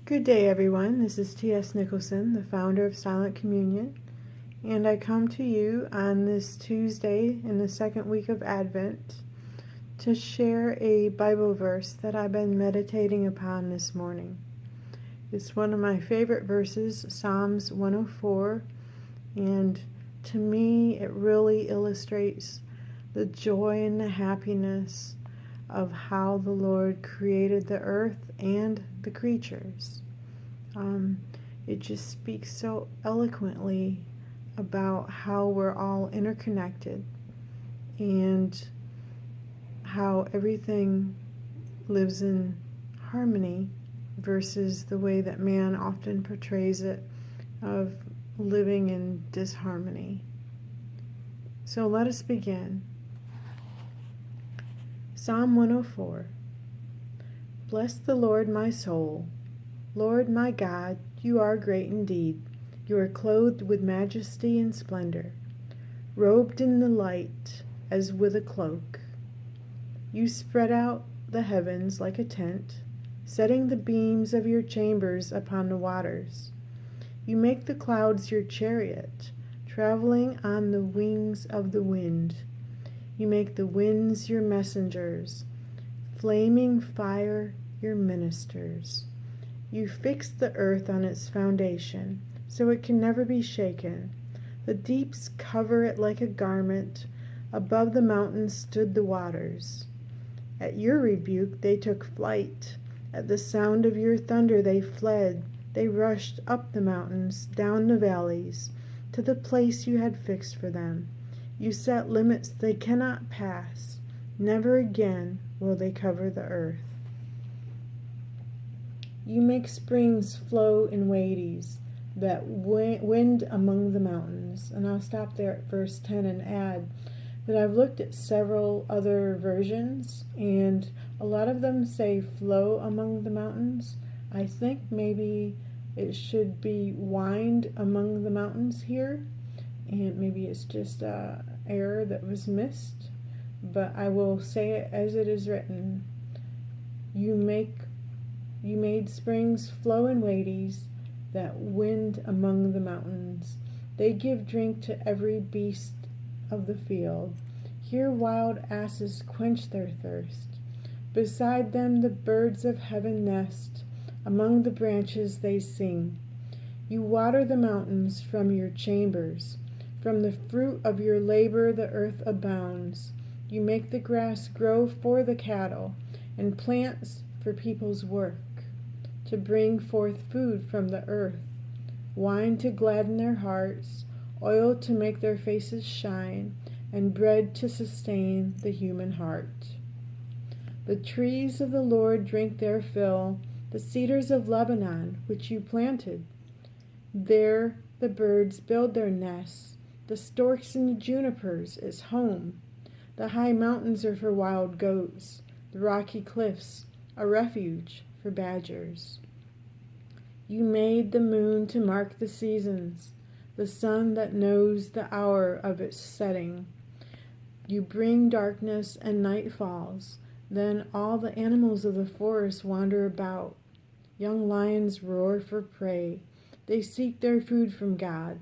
Good day, everyone. This is T.S. Nicholson, the founder of Silent Communion, and I come to you on this Tuesday in the second week of Advent to share a Bible verse that I've been meditating upon this morning. It's one of my favorite verses, Psalms 104, and to me it really illustrates the joy and the happiness of how the Lord created the earth and the creatures. It just speaks so eloquently about how we're all interconnected and how everything lives in harmony versus the way that man often portrays it of living in disharmony. So let us begin. Psalm 104. Bless the Lord, my soul. Lord my God, you are great indeed. You are clothed with majesty and splendor, robed in the light as with a cloak. You spread out the heavens like a tent, setting the beams of your chambers upon the waters. You make the clouds your chariot, traveling on the wings of the wind. You make the winds your messengers, flaming fire your ministers. You fix the earth on its foundation, so it can never be shaken. The deeps cover it like a garment. Above the mountains stood the waters. At your rebuke they took flight. At the sound of your thunder they fled. They rushed up the mountains, down the valleys, to the place you had fixed for them. You set limits they cannot pass. Never again will they cover the earth. You make springs flow in wadies that wind among the mountains. And I'll stop there at verse 10 and add that I've looked at several other versions, and a lot of them say flow among the mountains. I think maybe it should be wind among the mountains here, and maybe it's just an error that was missed, but I will say it as it is written. You made springs flow in wadies that wind among the mountains. They give drink to every beast of the field. Here wild asses quench their thirst. Beside them the birds of heaven nest. Among the branches they sing. You water the mountains from your chambers. From the fruit of your labor the earth abounds. You make the grass grow for the cattle, and plants for people's work, to bring forth food from the earth, wine to gladden their hearts, oil to make their faces shine, and bread to sustain the human heart. The trees of the Lord drink their fill, the cedars of Lebanon, which you planted. There the birds build their nests, the storks and the junipers is home. The high mountains are for wild goats, the rocky cliffs a refuge for badgers. You made the moon to mark the seasons, the sun that knows the hour of its setting. You bring darkness and night falls, then all the animals of the forest wander about. Young lions roar for prey, they seek their food from God.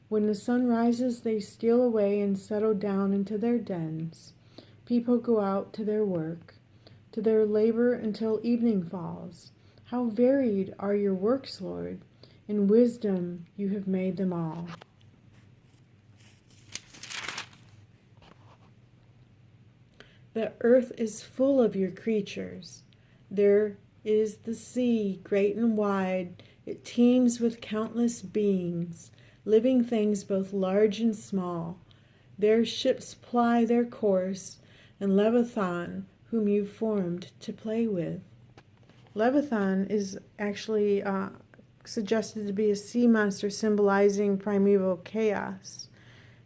When the sun rises, they steal away and settle down into their dens. People go out to their work, to their labor until evening falls. How varied are your works, Lord! In wisdom you have made them all. The earth is full of your creatures. There is the sea, great and wide. It teems with countless beings, living things both large and small. Their ships ply their course, and Leviathan, whom you formed to play with. Leviathan is actually suggested to be a sea monster symbolizing primeval chaos.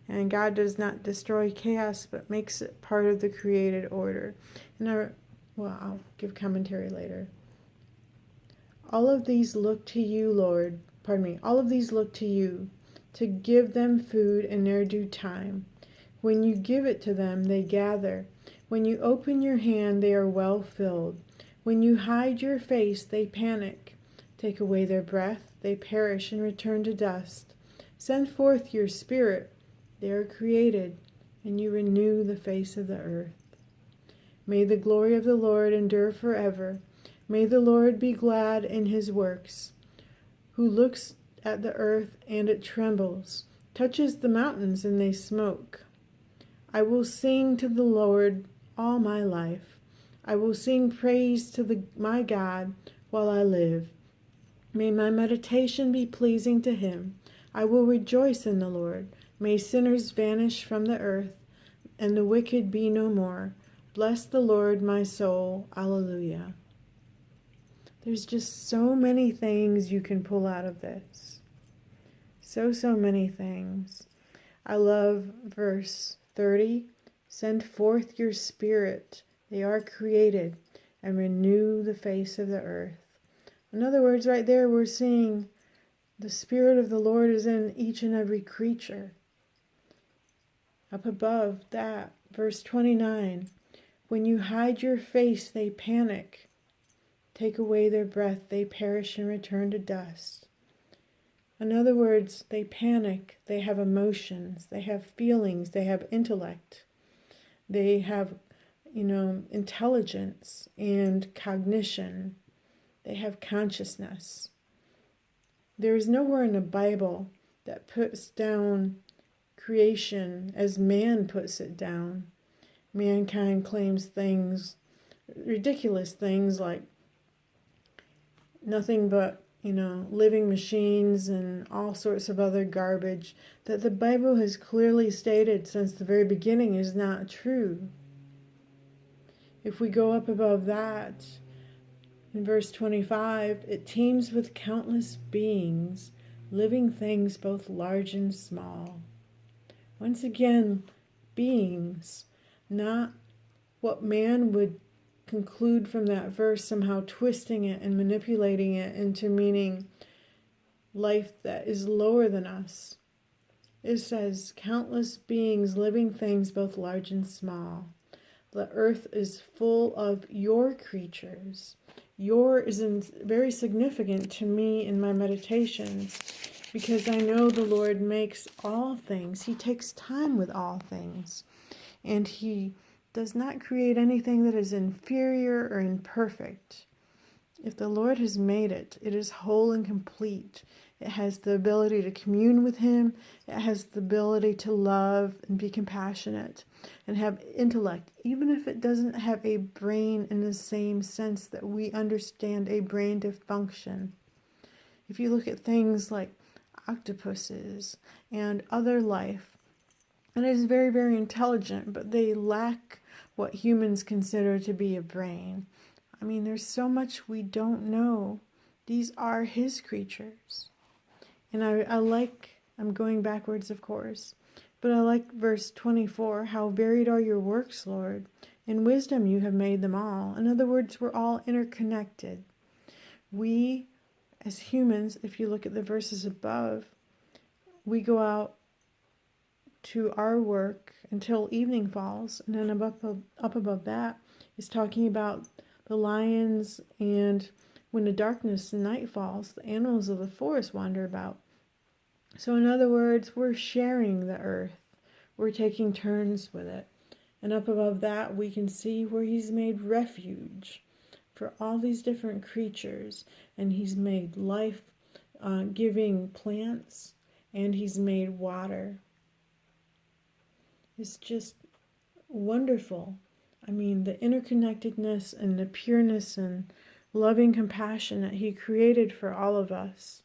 And God does not destroy chaos, but makes it part of the created order. And I'll give commentary later. All of these look to you, Lord. All of these look to you to give them food in their due time. When you give it to them, they gather. When you open your hand, they are well filled. When you hide your face, they panic. Take away their breath, they perish and return to dust. Send forth your Spirit, they are created, and you renew the face of the earth. May the glory of the Lord endure forever. May the Lord be glad in his works, who looks at the earth and it trembles, touches the mountains and they smoke. I will sing to the Lord all my life. I will sing praise to my God while I live. May my meditation be pleasing to him. I will rejoice in the Lord. May sinners vanish from the earth, and the wicked be no more. Bless the Lord, my soul. Alleluia. There's just so many things you can pull out of this. So many things. I love verse 30. Send forth your Spirit. They are created, and renew the face of the earth. In other words, right there we're seeing the Spirit of the Lord is in each and every creature. Up above that, verse 29. When you hide your face, they panic. Take away their breath, they perish and return to dust. In other words, they panic, they have emotions, they have feelings, they have intellect. They have, intelligence and cognition. They have consciousness. There is nowhere in the Bible that puts down creation as man puts it down. Mankind claims things, ridiculous things like nothing but, living machines and all sorts of other garbage that the Bible has clearly stated since the very beginning is not true. If we go up above that, in verse 25, it teems with countless beings, living things both large and small. Once again, beings, not what man would conclude from that verse, somehow twisting it and manipulating it into meaning life that is lower than us. It says, countless beings, living things both large and small. The earth is full of your creatures. Your is very significant to me in my meditations, because I know the Lord makes all things. He takes time with all things. And he does not create anything that is inferior or imperfect. If the Lord has made it, it is whole and complete. It has the ability to commune with him. It has the ability to love and be compassionate and have intellect, even if it doesn't have a brain in the same sense that we understand a brain to function. If you look at things like octopuses and other life, and it is very, very intelligent, but they lack what humans consider to be a brain. I mean, there's so much we don't know. These are his creatures. And I'm going backwards, of course, but I like verse 24, how varied are your works, Lord. In wisdom you have made them all. In other words, we're all interconnected. We, as humans, if you look at the verses above, we go out to our work until evening falls, and then up above that is talking about the lions, and when the darkness and night falls, the animals of the forest wander about. So in other words, we're sharing the earth. We're taking turns with it. And up above that, we can see where he's made refuge for all these different creatures, and he's made life-giving plants, and he's made water. It's just wonderful. I mean, the interconnectedness and the pureness and loving compassion that he created for all of us.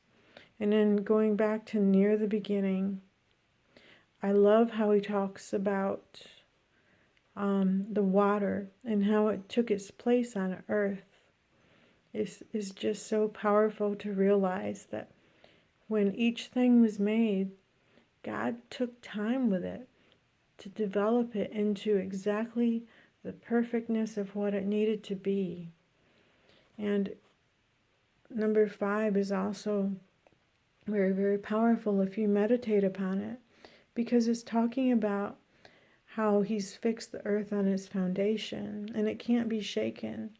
And then going back to near the beginning, I love how he talks about the water and how it took its place on earth. It's just so powerful to realize that when each thing was made, God took time with it to develop it into exactly the perfectness of what it needed to be. And number 5 is also very, very powerful if you meditate upon it, because it's talking about how he's fixed the earth on its foundation and it can't be shaken.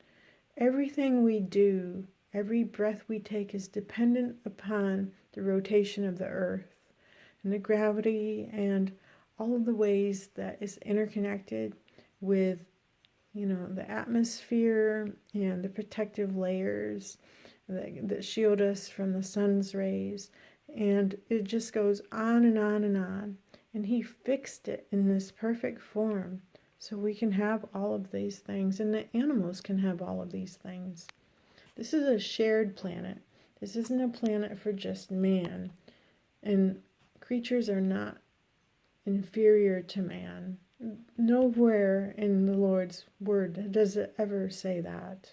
Everything we do Every breath we take is dependent upon the rotation of the earth and the gravity and all of the ways that it's interconnected with, the atmosphere and the protective layers that shield us from the sun's rays. And it just goes on and on and on. And he fixed it in this perfect form so we can have all of these things, and the animals can have all of these things. This is a shared planet. This isn't a planet for just man. And creatures are not inferior to man. Nowhere in the Lord's word does it ever say that.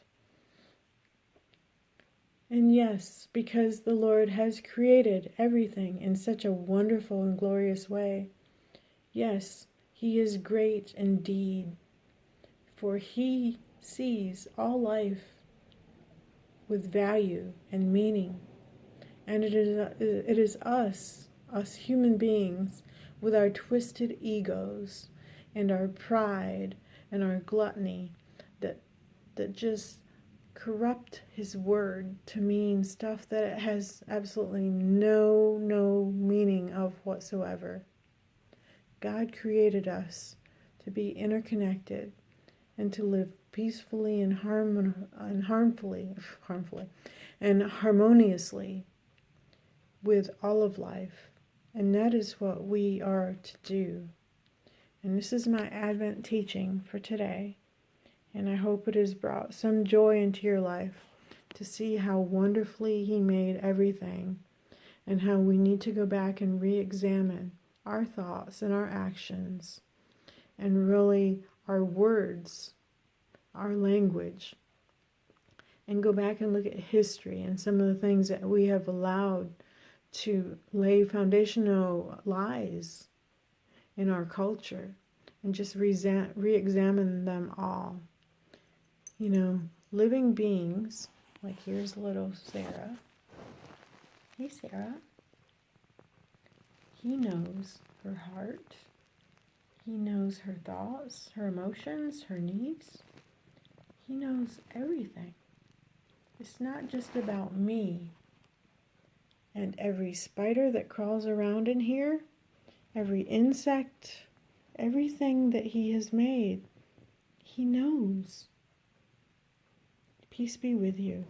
And yes, because the Lord has created everything in such a wonderful and glorious way. Yes, he is great indeed, for he sees all life with value and meaning. And it is us human beings, with our twisted egos and our pride and our gluttony, that just corrupt his word to mean stuff that it has absolutely no meaning of whatsoever. God created us to be interconnected and to live peacefully and harmoniously with all of life. And that is what we are to do. And this is my Advent teaching for today. And I hope it has brought some joy into your life to see how wonderfully he made everything, and how we need to go back and re-examine our thoughts and our actions, and really our words, our language, and go back and look at history and some of the things that we have allowed to lay foundational lies in our culture, and just re-examine them all. Living beings, like here's little Sarah. Hey, Sarah. He knows her heart. He knows her thoughts, her emotions, her needs. He knows everything. It's not just about me. And every spider that crawls around in here, every insect, everything that he has made, he knows. Peace be with you.